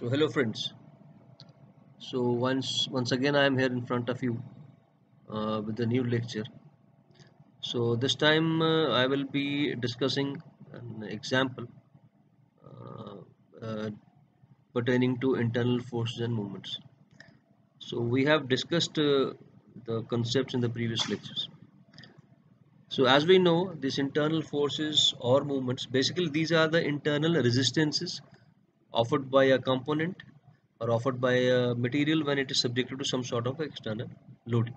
So hello friends. So once again I am here in front of you with a new lecture. So this time I will be discussing an example uh, uh, pertaining to internal forces and movements. So we have discussed the concepts in the previous lectures. So as we know, these internal forces or movements, basically these are the internal resistances offered by a component or offered by a material when it is subjected to some sort of external loading.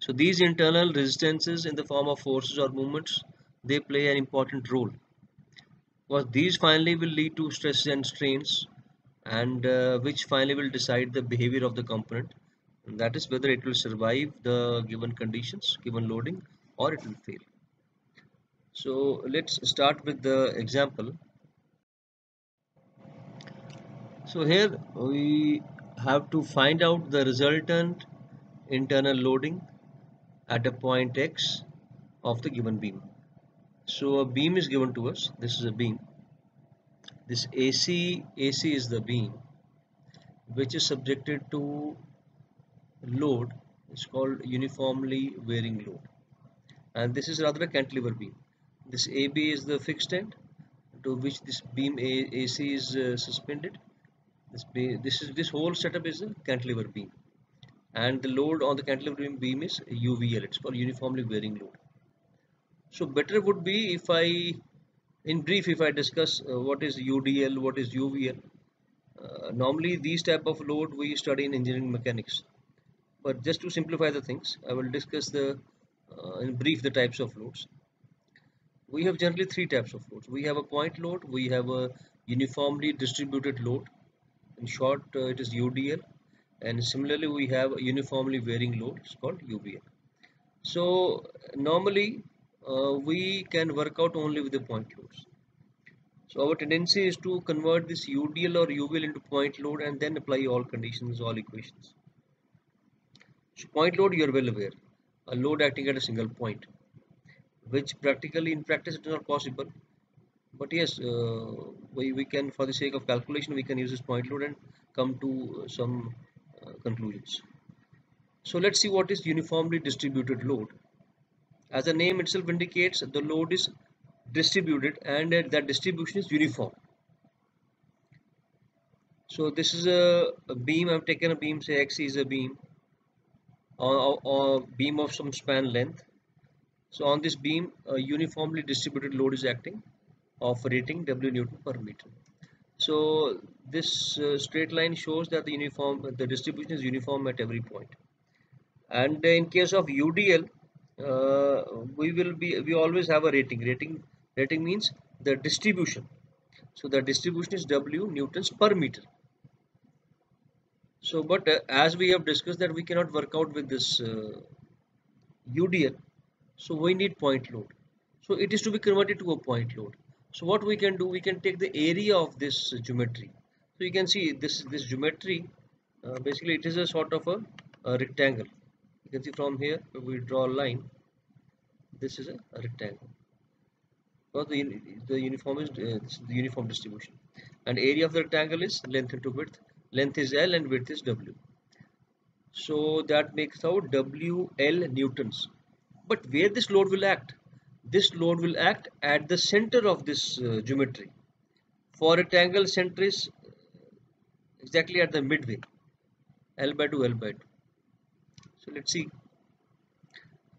So these internal resistances in the form of forces or movements, they play an important role because these finally will lead to stress and strains and which finally will decide the behavior of the component, and that is whether it will survive the given conditions, given loading, or it will fail. So let's start with the example. So here we have to find out the resultant internal loading at a point x of the given beam. So a beam is given to us. This is a beam. This AC is the beam which is subjected to load. It's called uniformly varying load. And this is rather a cantilever beam. This AB is the fixed end to which this beam AC is suspended. This whole setup is a cantilever beam. And the load on the cantilever beam is UVL. It's called uniformly varying load. So better would be if in brief, if I discuss what is UDL, what is UVL. Normally these type of load we study in engineering mechanics, but just to simplify the things, I will discuss the in brief the types of loads. We have generally three types of loads. We have a point load, we have a uniformly distributed load. In short, it is UDL, and similarly we have a uniformly varying load. It's called UVL. So normally we can work out only with the point loads. So our tendency is to convert this UDL or UVL into point load and then apply all conditions, all equations. So point load, you are well aware, a load acting at a single point, which practically in practice it is not possible. But yes, we can, for the sake of calculation, we can use this point load and come to some conclusions. So let's see what is uniformly distributed load. As the name itself indicates, the load is distributed and that distribution is uniform. So this is a beam. I've taken a beam, say X is a beam or beam of some span length. So on this beam, a uniformly distributed load is acting of rating W Newton per meter. So this straight line shows that the distribution is uniform at every point. And in case of UDL, we always have a rating. Rating means the distribution. So the distribution is W newtons per meter. So, but as we have discussed that we cannot work out with this UDL, so we need point load. So it is to be converted to a point load. So what we can do, we can take the area of this geometry. So you can see this geometry, basically it is a sort of a rectangle. You can see from here, if we draw a line, this is a rectangle. Because the uniform is this is the uniform distribution. And area of the rectangle is length into width. Length is L and width is W. So that makes out WL newtons. But where this load will act? This load will act at the center of this geometry. For rectangle, center is exactly at the midway, L by 2, L by 2. So let's see.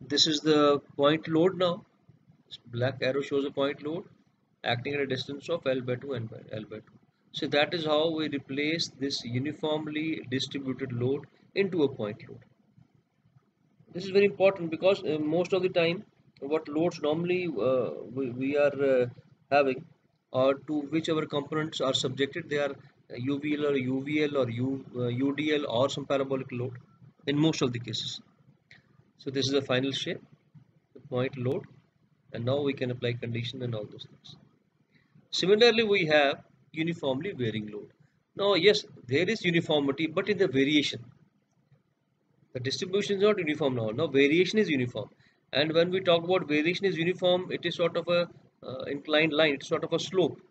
This is the point load now. This black arrow shows a point load acting at a distance of L by 2 and L by 2. So that is how we replace this uniformly distributed load into a point load. This is very important because most of the time what loads normally we are having or to which our components are subjected, they are UVL or UVL or UDL or some parabolic load in most of the cases. So this is the final shape, the point load, and now we can apply condition and all those things. Similarly, we have uniformly varying load. Now yes, there is uniformity but in the variation. The distribution is not uniform now. Now variation is uniform. And when we talk about variation is uniform, it is sort of a inclined line. It's sort of a slope.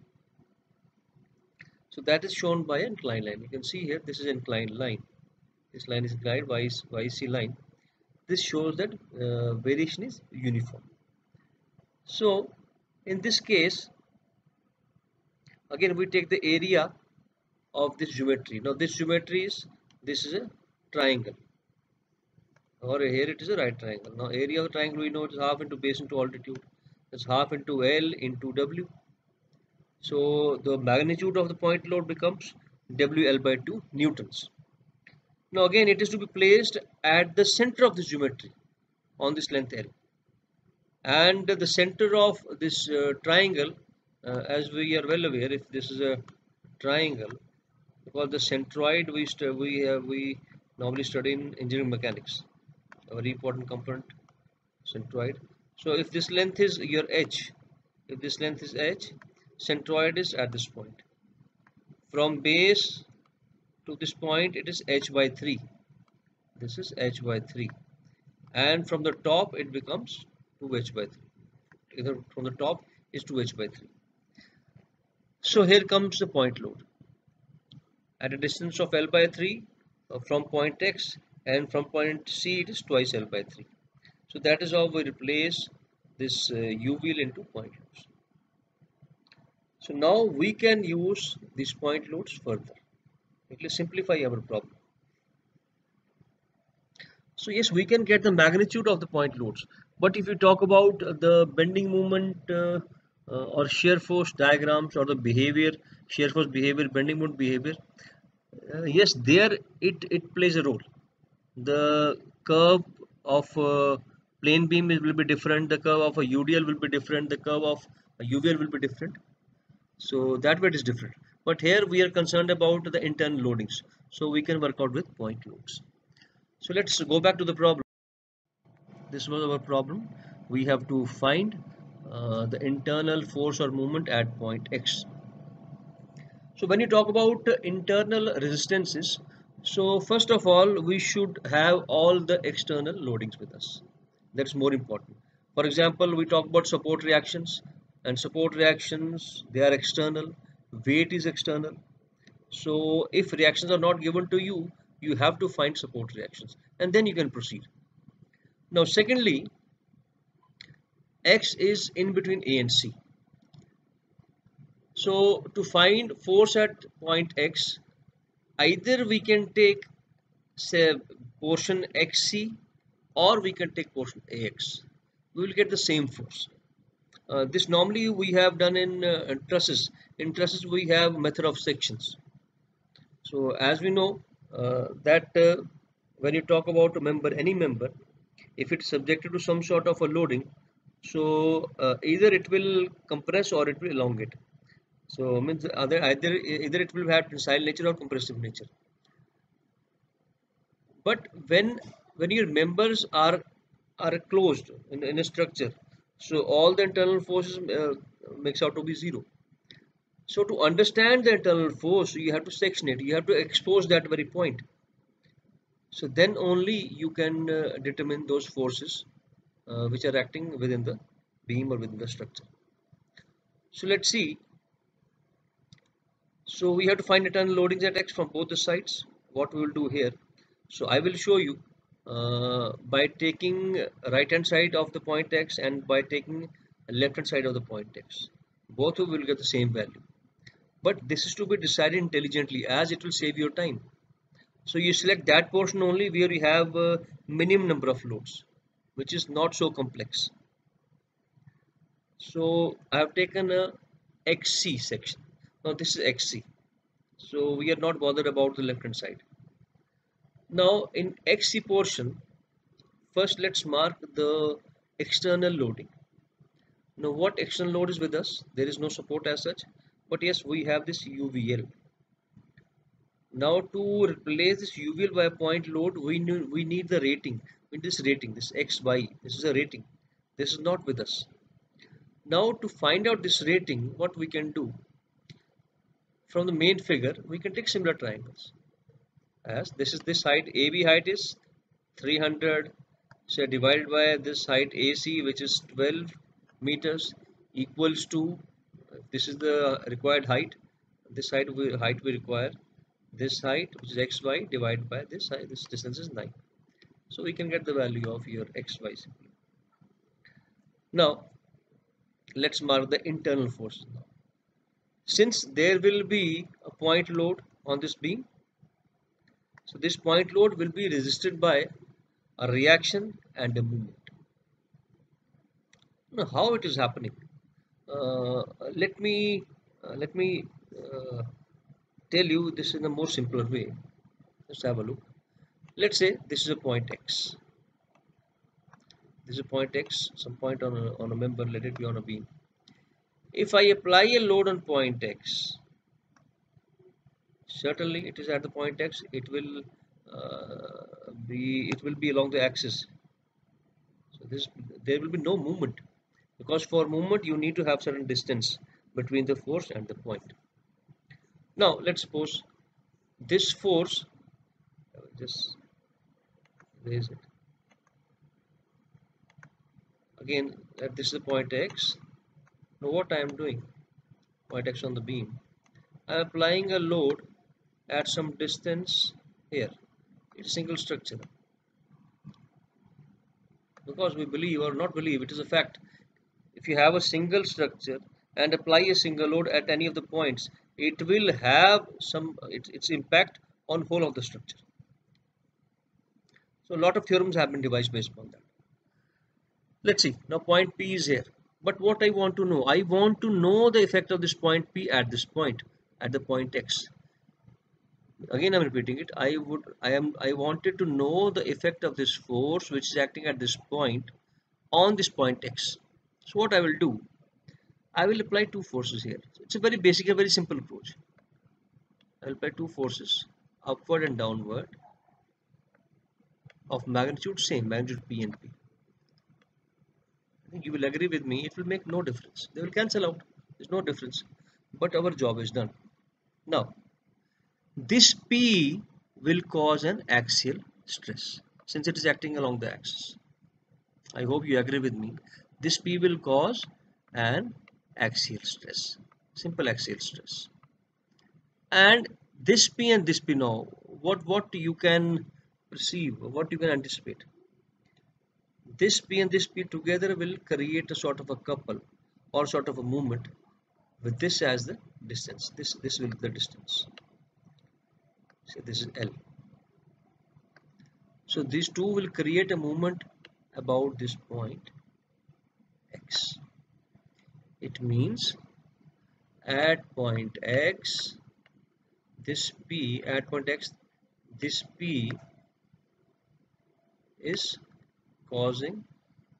So that is shown by an inclined line. You can see here, this is inclined line. This line is inclined, YC line. This shows that variation is uniform. So in this case, again we take the area of this geometry. Now this geometry is a triangle, or here it is a right triangle. Now area of triangle we know is half into base into altitude. That's half into L into W. So the magnitude of the point load becomes WL by 2 newtons. Now again it is to be placed at the center of this geometry on this length L. And the center of this triangle, as we are well aware, if this is a triangle, because the centroid we normally study in engineering mechanics, a very important component, centroid. So if this length is your h, if this length is h, centroid is at this point. From base to this point, it is h by 3. This is h by 3, and from the top it becomes 2h by 3. Either from the top is 2h by 3. So here comes the point load at a distance of L by 3 from point X, and from point C it is twice L by 3. So that is how we replace this U wheel into point loads. So now we can use these point loads further. It will simplify our problem. So yes, we can get the magnitude of the point loads, but if you talk about the bending moment or shear force diagrams, or the behavior, shear force behavior, bending moment behavior, yes, there it plays a role. The curve of plane beam will be different, the curve of a UDL will be different, the curve of a UVL will be different. So that way it is different. But here we are concerned about the internal loadings, so we can work out with point loads. So let's go back to the problem. This was our problem. We have to find the internal force or movement at point X. So when you talk about internal resistances, so first of all we should have all the external loadings with us. That's more important. For example, we talk about support reactions, and support reactions, they are external, weight is external. So if reactions are not given to you, you have to find support reactions, and then you can proceed. Now secondly, X is in between A and C. So to find force at point X, either we can take, say, portion XC, or we can take portion AX. We will get the same force. This normally we have done in trusses. In trusses we have method of sections. So as we know that when you talk about a member, any member, if it's subjected to some sort of a loading, so either it will compress or it will elongate. So means either it will have tensile nature or compressive nature. But when your members are closed in a structure, so all the internal forces makes out to be zero. So to understand the internal force, you have to section it. You have to expose that very point. So then only you can determine those forces which are acting within the beam or within the structure. So let's see. So we have to find internal loadings at X from both the sides. What we will do here. So I will show you by taking right hand side of the point X and by taking left hand side of the point X. Both of you will get the same value. But this is to be decided intelligently, as it will save your time. So you select that portion only where you have a minimum number of loads, which is not so complex. So I have taken a XC section. Now this is XC. So we are not bothered about the left hand side. Now in XC portion, first let's mark the external loading. Now what external load is with us? There is no support as such, but yes, we have this UVL. Now to replace this UVL by a point load, we need the rating. This rating, this XY, this is a rating. This is not with us. Now to find out this rating, what we can do, from the main figure, we can take similar triangles. As this is this height, AB height is 300, so divided by this height AC, which is 12 meters, equals to, this is the required height, this height we require this height, which is xy, divided by this height. This distance is 9. So we can get the value of your xy simply. Now let's mark the internal forces. Since there will be a point load on this beam, so this point load will be resisted by a reaction and a movement. Now how it is happening? Uh, let me uh, tell you this in a more simpler way. Let's have a look. Let's say this is a point x. This is a point x, some point on a member, let it be on a beam. If I apply a load on point x, certainly it is at the point x, it will be along the axis. So there will be no movement, because for movement you need to have certain distance between the force and the point. Now let's suppose this force, just raise it again, that this is the point x. Now what I am doing, point x on the beam, I am applying a load at some distance here. It's a single structure, because we believe or not believe, it is a fact. If you have a single structure and apply a single load at any of the points, it will have its impact on whole of the structure. So a lot of theorems have been devised based upon that. Let's see, now point P is here, but what I want to know, I want to know the effect of this point P at this point, at the point X. Again I'm repeating it, I wanted to know the effect of this force which is acting at this point on this point X. So what I will do, I will apply two forces here. It's a very basic, a very simple approach. I will apply two forces, upward and downward, of magnitude same, magnitude P and P. I think you will agree with me, it will make no difference. They will cancel out. There's no difference. But our job is done. Now, this P will cause an axial stress since it is acting along the axis. I hope you agree with me. This P will cause an axial stress, simple axial stress. And this P and this P, now, what you can perceive, what you can anticipate. This P and this P together will create a sort of a couple or sort of a movement with this as the distance. This will be the distance. So this is L. So these two will create a movement about this point X. It means at point X, this P at point X, this P is causing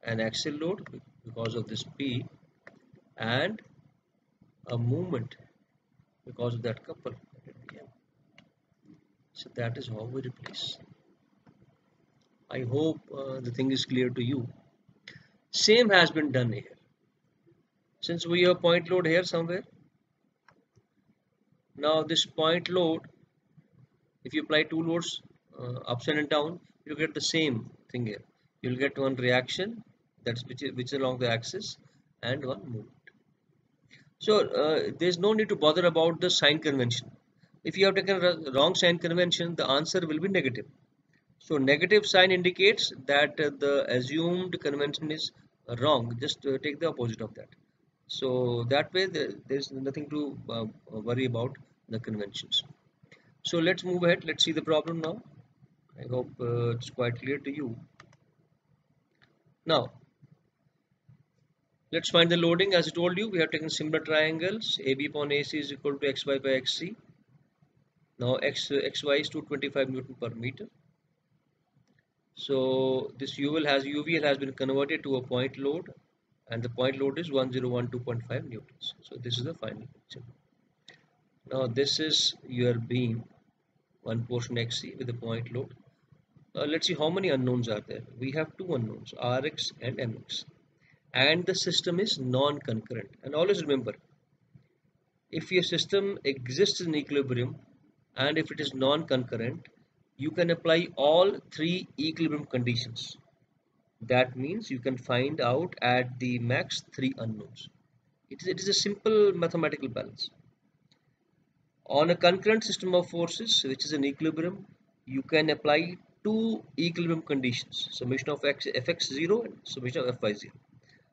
an axial load because of this P and a movement because of that couple. So that is how we replace. I hope the thing is clear to you. Same has been done here. Since we have point load here somewhere, now this point load, if you apply two loads up and down, you get the same thing here. You'll get one reaction, that's which is along the axis, and one movement. So there's no need to bother about the sign convention. If you have taken a wrong sign convention, the answer will be negative. So negative sign indicates that the assumed convention is wrong. Just take the opposite of that. So that way there's nothing to worry about the conventions. So let's move ahead. Let's see the problem now. I hope it's quite clear to you. Now let's find the loading. As I told you, we have taken similar triangles. AB upon AC is equal to XY by XC. Now XY is 225 Newton per meter. So this UVL has been converted to a point load, and the point load is 1012.5 newtons. So this is the final picture. Now this is your beam, one portion XC with a point load. Let's see how many unknowns are there. We have two unknowns, Rx and Mx, and the system is non-concurrent. And always remember, if your system exists in equilibrium and if it is non-concurrent, you can apply all three equilibrium conditions. That means you can find out at the max three unknowns. It is a simple mathematical balance. On a concurrent system of forces, which is an equilibrium, you can apply two equilibrium conditions, summation of fx0 and summation of fy0.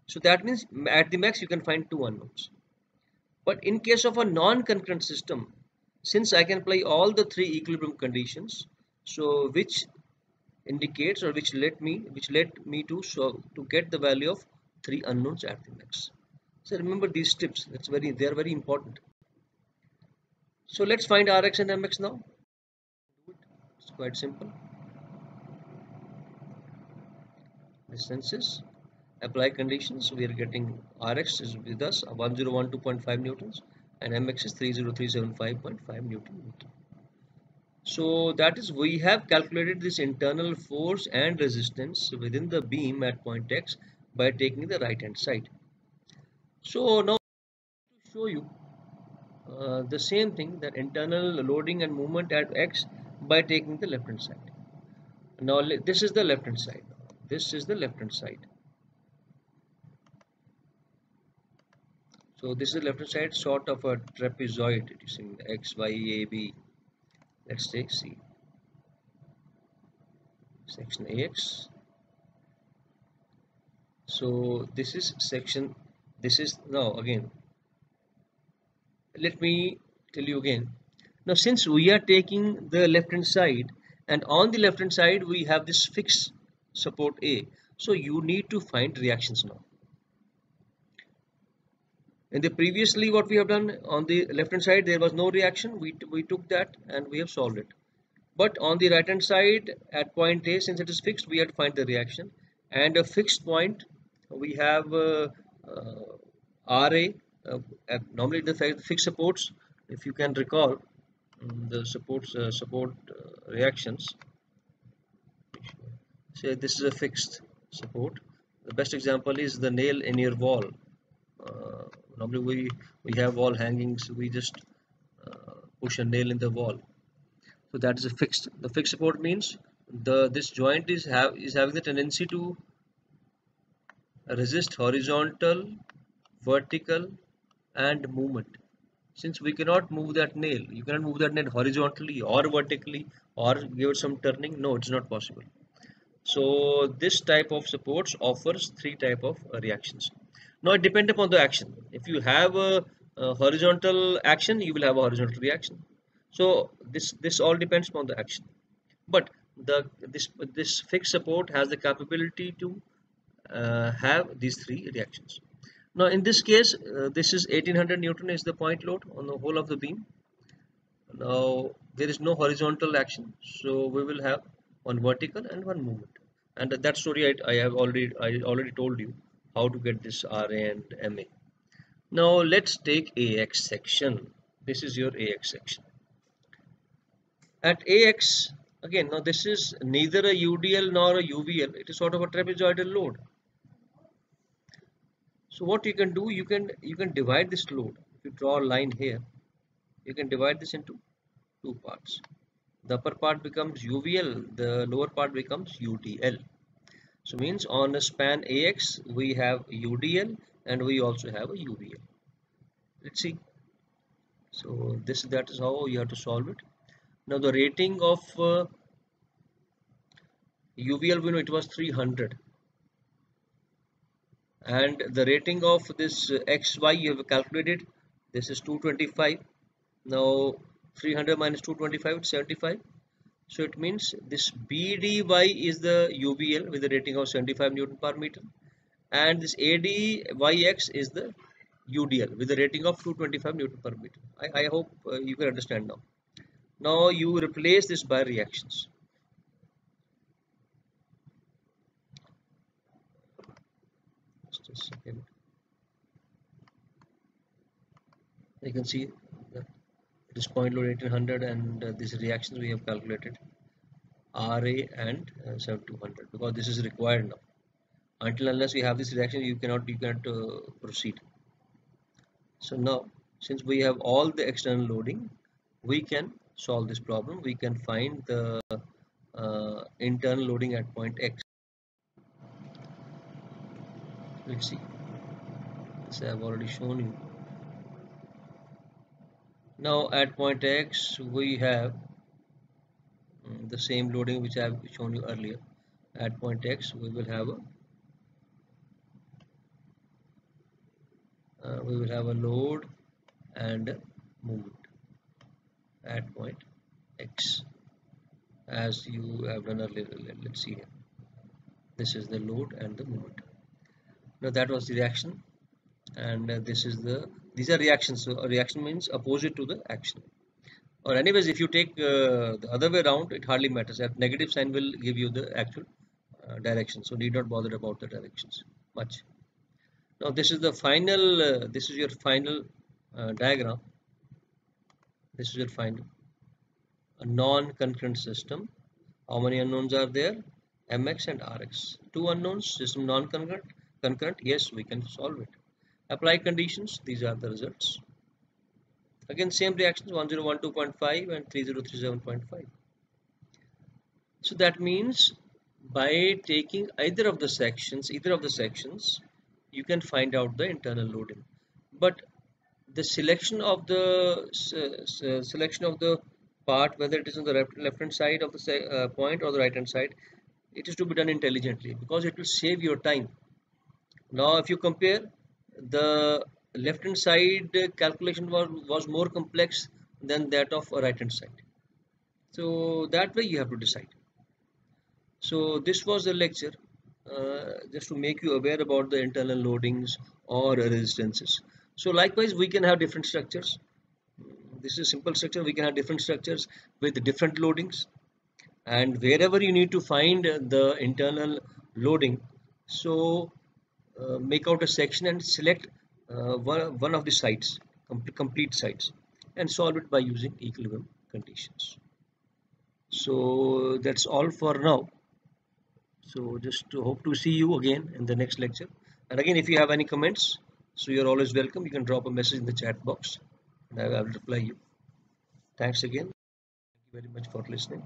So that means at the max you can find two unknowns. But in case of a non-concurrent system, since I can apply all the three equilibrium conditions, so which indicates or which led me to get the value of three unknowns at the max. So remember these tips. They are very important. So let's find Rx and Mx now. It's quite simple. Distances, apply conditions. We are getting Rx is with us 1012.5 newtons and Mx is 30375.5 newton meter. So that is, we have calculated this internal force and resistance within the beam at point X by taking the right hand side. So now to show you the same thing, that internal loading and movement at X by taking the left hand side. Now this is the left hand side. This is the left hand side. So this is the left hand side, sort of a trapezoid using X, Y, A, B. Let's take C. Section AX. So this is section, this is now again. Let me tell you again. Now since we are taking the left hand side, and on the left hand side we have this fixed support A. So you need to find reactions now. In the previously what we have done on the left hand side, there was no reaction. We took that and we have solved it. But on the right hand side at point A, since it is fixed, we have to find the reaction. And a fixed point, we have RA. Normally the fixed supports, if you can recall, the support reactions. Say this is a fixed support. The best example is the nail in your wall. Normally we have wall hangings. We just push a nail in the wall. So that is a fixed. The fixed support means this joint is having the tendency to resist horizontal, vertical, and movement. Since we cannot move that nail, you cannot move that nail horizontally or vertically or give it some turning. No, it's not possible. So this type of supports offers three type of reactions. Now it depends upon the action. If you have a horizontal action, you will have a horizontal reaction. So this all depends upon the action. But this fixed support has the capability to have these three reactions. Now in this case, this is 1800 Newton is the point load on the whole of the beam. Now there is no horizontal action, so we will have one vertical and one movement. And that story I already told you how to get this RA and MA. Now let's take AX section. This is your AX section. At AX, again, now this is neither a UDL nor a UVL. It is sort of a trapezoidal load. So what you can do, you can divide this load. If you draw a line here, you can divide this into two parts. The upper part becomes UVL, the lower part becomes UDL. So means on a span AX we have UDL and we also have a UVL. Let's see. So that is how you have to solve it. Now the rating of UVL, we know it was 300, and the rating of this XY you have calculated. This is 225. Now 300 minus 225 is 75. So it means this BDY is the UVL with the rating of 75 Newton per meter, and this ADYX is the UDL with the rating of 225 Newton per meter. I hope you can understand now. Now you replace this by reactions. Just a second. You can see that it is point load 1800 and these reactions we have calculated RA and 7200 because this is required now. Until unless we have this reaction, you cannot proceed. So now, since we have all the external loading, we can solve this problem. We can find the internal loading at point X. Let's see. This I have already shown you. Now at point X we have the same loading which I have shown you earlier. At point X we will have a load and movement at point X as you have done earlier. Let's see here. This is the load and the movement. Now that was the reaction, and these are reactions. So a reaction means opposite to the action. Or anyways, if you take the other way around, it hardly matters. That negative sign will give you the actual direction. So need not bother about the directions much. Now this is the final. This is your final diagram. This is your final a non-concurrent system. How many unknowns are there? Mx and Rx. Two unknowns. System non-concurrent. Concurrent. Yes, we can solve it. Apply conditions. These are the results. Again, same reactions 1012.5 and 3037.5. So that means by taking either of the sections, you can find out the internal loading. But the selection of the part, whether it is on the left hand side of the point or the right hand side, it is to be done intelligently because it will save your time. Now, if you compare, the left hand side calculation was more complex than that of right hand side. So that way you have to decide. So this was the lecture just to make you aware about the internal loadings or resistances. So likewise, we can have different structures. This is a simple structure. We can have different structures with different loadings, and wherever you need to find the internal loading, so make out a section and select one of the sites, complete sites, and solve it by using equilibrium conditions. So that's all for now. So just hope to see you again in the next lecture. And again, if you have any comments, so you're always welcome. You can drop a message in the chat box and I will reply you. Thanks again. Thank you very much for listening.